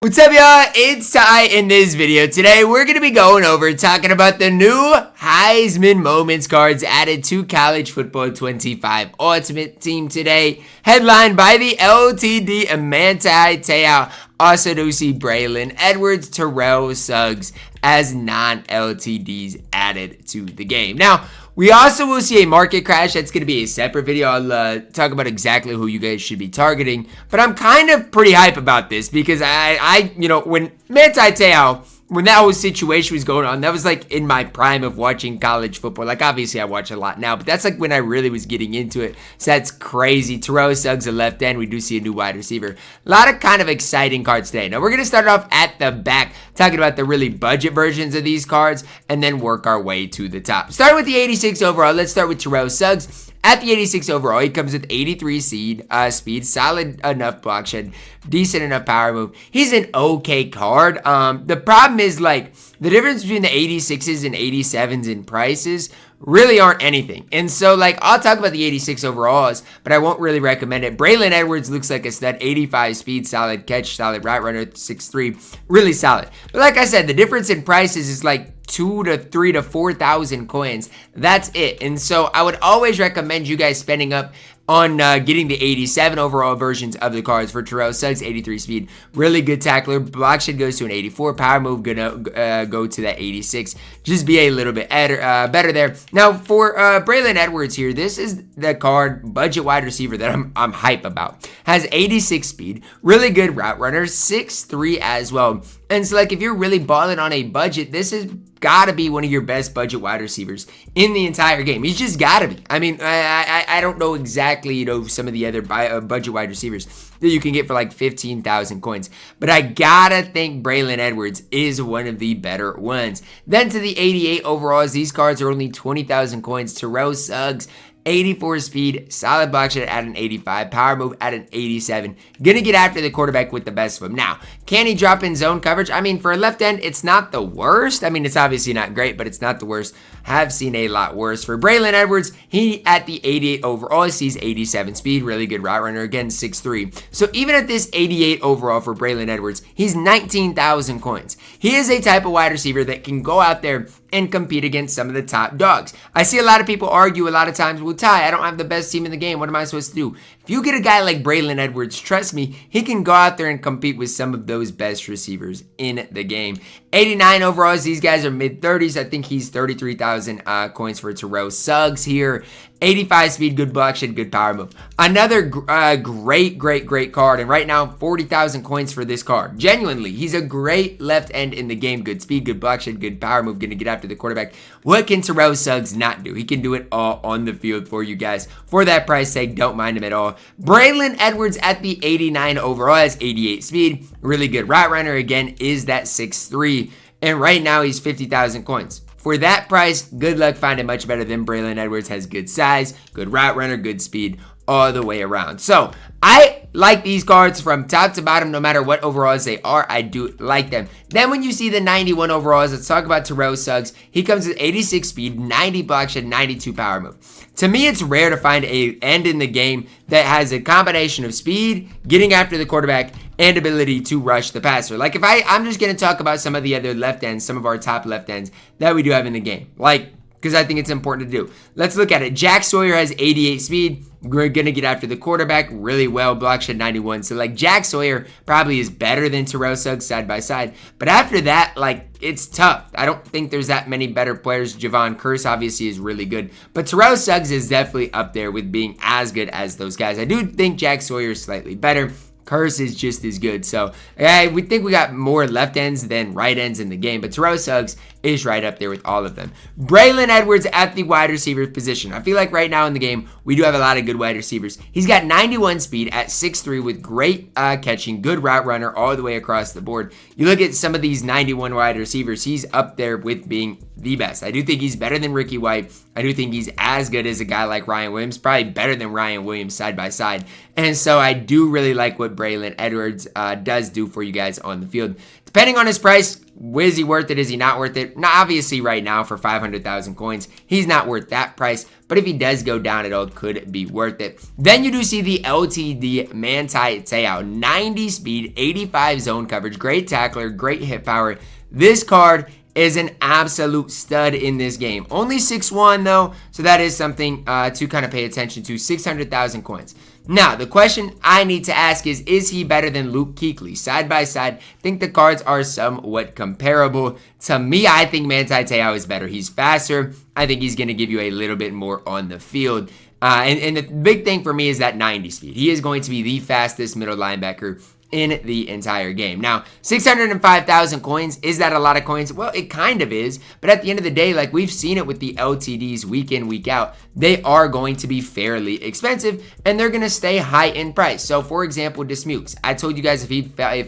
What's up, y'all? It's Ty. In this video today, we're going to be going over talking about the new Heisman Moments cards added to College Football 25 Ultimate Team today, headlined by the LTD Manti Te'o. Also do see Braylon Edwards, Terrell Suggs as non-LTDs added to the game. Now, we also will see a market crash. That's going to be a separate video. I'll talk about exactly who you guys should be targeting. But I'm kind of pretty hype about this because when Manti Te'o, when that whole situation was going on, that was like in my prime of watching college football. Like, obviously I watch a lot now, but that's like when I really was getting into it. So that's crazy. Terrell Suggs, a left end. We do see a new wide receiver. A lot of kind of exciting cards today. Now we're going to start off at the back, talking about the really budget versions of these cards, and then work our way to the top. Starting with the 86 overall, let's start with Terrell Suggs. At the 86 overall, he comes with 83 speed, solid enough block shed, decent enough power move. He's an okay card. The problem is, like, the difference between the 86s and 87s in prices really aren't anything. And so, like, I'll talk about the 86 overalls, but I won't really recommend it. Braylon Edwards looks like a stud, 85 speed, solid catch, solid route runner, 6'3", really solid. But like I said, the difference in prices is like 2 to 3 to 4,000 coins. That's it. And so I would always recommend you guys spending up on getting the 87 overall versions of the cards. For Terrell Suggs, 83 speed, really good tackler. Block shed goes to an 84. Power move gonna go to that 86. Just be a little bit better there. Now for Braylon Edwards here, this is the card budget wide receiver that I'm hype about. Has 86 speed, really good route runner, 6'3" as well. And so, like, if you're really balling on a budget, this is gotta be one of your best budget wide receivers in the entire game. He's just gotta be. I mean, I don't know exactly, some of the other budget wide receivers that you can get for like 15,000 coins, but I gotta think Braylon Edwards is one of the better ones. Then to the 88 overalls, these cards are only 20,000 coins. Terrell Suggs, 84 speed, solid block shed at an 85, power move at an 87. Gonna get after the quarterback with the best of them. Now, can he drop in zone coverage? I mean, for a left end, it's not the worst. I mean, it's obviously not great, but it's not the worst. Have seen a lot worse. For Braylon Edwards, he at the 88 overall, he sees 87 speed, really good route runner, again, 6'3". So even at this 88 overall for Braylon Edwards, he's 19,000 coins. He is a type of wide receiver that can go out there and compete against some of the top dogs. I see a lot of people argue a lot of times, well, Ty, I don't have the best team in the game. What am I supposed to do? If you get a guy like Braylon Edwards, trust me, he can go out there and compete with some of those best receivers in the game. 89 overalls, these guys are mid-30s. I think he's 33,000 coins for Terrell Suggs here. 85 speed, good block shed, good power move. Another great card. And right now, 40,000 coins for this card. Genuinely, he's a great left end in the game. Good speed, good block shed, good power move. Going to get after the quarterback. What can Terrell Suggs not do? He can do it all on the field for you guys. For that price tag, don't mind him at all. Braylon Edwards at the 89 overall has 88 speed. Really good route runner. Again, is that 6'3". And right now, he's 50,000 coins. For that price, good luck finding much better than Braylon Edwards. Has good size, good route runner, good speed all the way around. So I like these cards from top to bottom, no matter what overalls they are. I do like them. Then when you see the 91 overalls, let's talk about Terrell Suggs. He comes with 86 speed, 90 block shed, 92 power move. To me, it's rare to find a end in the game that has a combination of speed, getting after the quarterback, and ability to rush the passer. Like, if I'm just going to talk about some of the other left ends, some of our top left ends that we do have in the game. Like, because I think it's important to do. Let's look at it. Jack Sawyer has 88 speed. We're going to get after the quarterback really well. Block shed 91. So, like, Jack Sawyer probably is better than Terrell Suggs side by side. But after that, like, it's tough. I don't think there's that many better players. Javon Curse obviously is really good. But Terrell Suggs is definitely up there with being as good as those guys. I do think Jack Sawyer is slightly better. Curse is just as good. So we think we got more left ends than right ends in the game, but Terrell Suggs is right up there with all of them. Braylon Edwards at the wide receiver position. I feel like right now in the game, we do have a lot of good wide receivers. He's got 91 speed at 6'3" with great catching, good route runner all the way across the board. You look at some of these 91 wide receivers, he's up there with being the best. I do think he's better than Ricky White. I do think he's as good as a guy like Ryan Williams, probably better than Ryan Williams side by side. And so I do really like what Braylon Edwards does do for you guys on the field. Depending on his price, is he worth it? Is he not worth it? it. Now, obviously, right now for 500,000 coins, he's not worth that price. But if he does go down, it all could be worth it. Then you do see the LTD Manti Te'o, 90 speed, 85 zone coverage, great tackler, great hit power. This card is an absolute stud in this game. Only 6'1" though, so that is something to kind of pay attention to. 600,000 coins. Now, the question I need to ask is he better than Luke Kuechly? Side by side, I think the cards are somewhat comparable. To me, I think Manti Te'o is better. He's faster. I think he's going to give you a little bit more on the field. And the big thing for me is that 90 speed. He is going to be the fastest middle linebacker in the entire game. Now, 605,000 coins, is that a lot of coins? Well, it kind of is, but at the end of the day, like we've seen it with the LTDs week in, week out, they are going to be fairly expensive, and they're going to stay high in price. So, for example, Dismukes, I told you guys if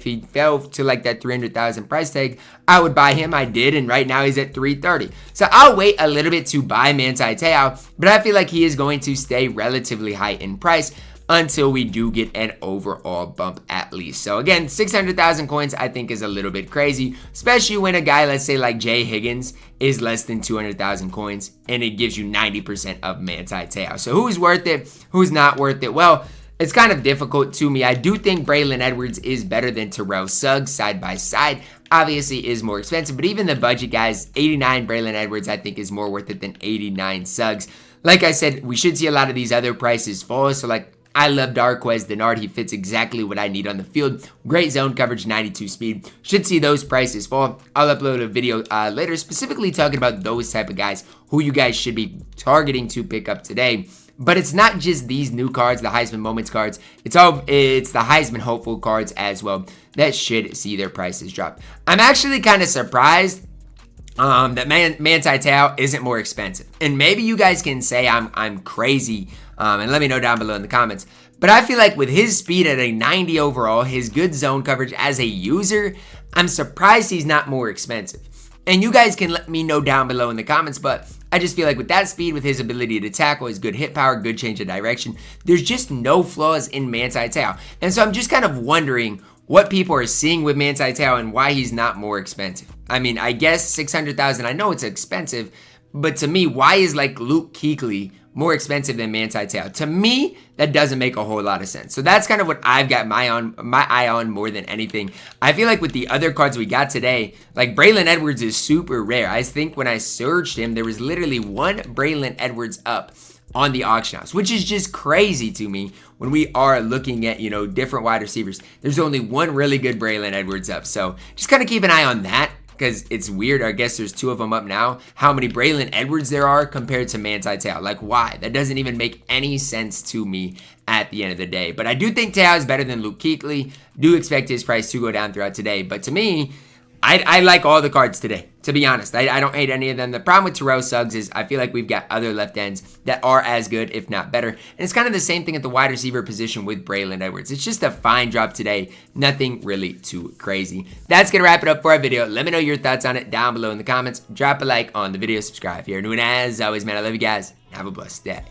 he fell to like that 300,000 price tag, I would buy him. I did, and right now he's at 330. So I'll wait a little bit to buy Manti Te'o, but I feel like he is going to stay relatively high in price until we do get an overall bump at least. So again, 600,000 coins I think is a little bit crazy, especially when a guy, let's say like Jay Higgins, is less than 200,000 coins and it gives you 90% of Manti Te'o. So who's worth it? Who's not worth it? Well, it's kind of difficult to me. I do think Braylon Edwards is better than Terrell Suggs side by side. Obviously is more expensive, but even the budget guys, 89 Braylon Edwards I think is more worth it than 89 Suggs. Like I said, we should see a lot of these other prices fall. So like, I love Darquez Denard. He fits exactly what I need on the field. Great zone coverage, 92 speed. Should see those prices fall. I'll upload a video later specifically talking about those type of guys who you guys should be targeting to pick up today. But it's not just these new cards, the Heisman Moments cards. It's the Heisman Hopeful cards as well that should see their prices drop. I'm actually kind of surprised that Manti Te'o isn't more expensive. And maybe you guys can say I'm crazy, and let me know down below in the comments. But I feel like with his speed at a 90 overall, his good zone coverage as a user, I'm surprised he's not more expensive. And you guys can let me know down below in the comments, but I just feel like with that speed, with his ability to tackle, his good hit power, good change of direction, there's just no flaws in Manti Te'o. And so I'm just kind of wondering what people are seeing with Manti Te'o and why he's not more expensive. I mean, I guess 600,000, I know it's expensive, but to me, why is like Luke Kuechly more expensive than Manti Te'o? To me, that doesn't make a whole lot of sense. So that's kind of what I've got my eye on more than anything. I feel like with the other cards we got today, like Braylon Edwards is super rare. I think when I searched him, there was literally one Braylon Edwards up on the auction house, which is just crazy to me when we are looking at, you know, different wide receivers. There's only one really good Braylon Edwards up. So just kind of keep an eye on that, because it's weird. I guess there's two of them up now. How many Braylon Edwards there are compared to Manti Te'o? Like, why? That doesn't even make any sense to me at the end of the day. But I do think Te'o is better than Luke Kuechly. Do expect his price to go down throughout today. But to me, I like all the cards today, to be honest. I don't hate any of them. The problem with Terrell Suggs is I feel like we've got other left ends that are as good, if not better. And it's kind of the same thing at the wide receiver position with Braylon Edwards. It's just a fine drop today. Nothing really too crazy. That's going to wrap it up for our video. Let me know your thoughts on it down below in the comments. Drop a like on the video. Subscribe if you're new. And as always, man, I love you guys. Have a blessed day.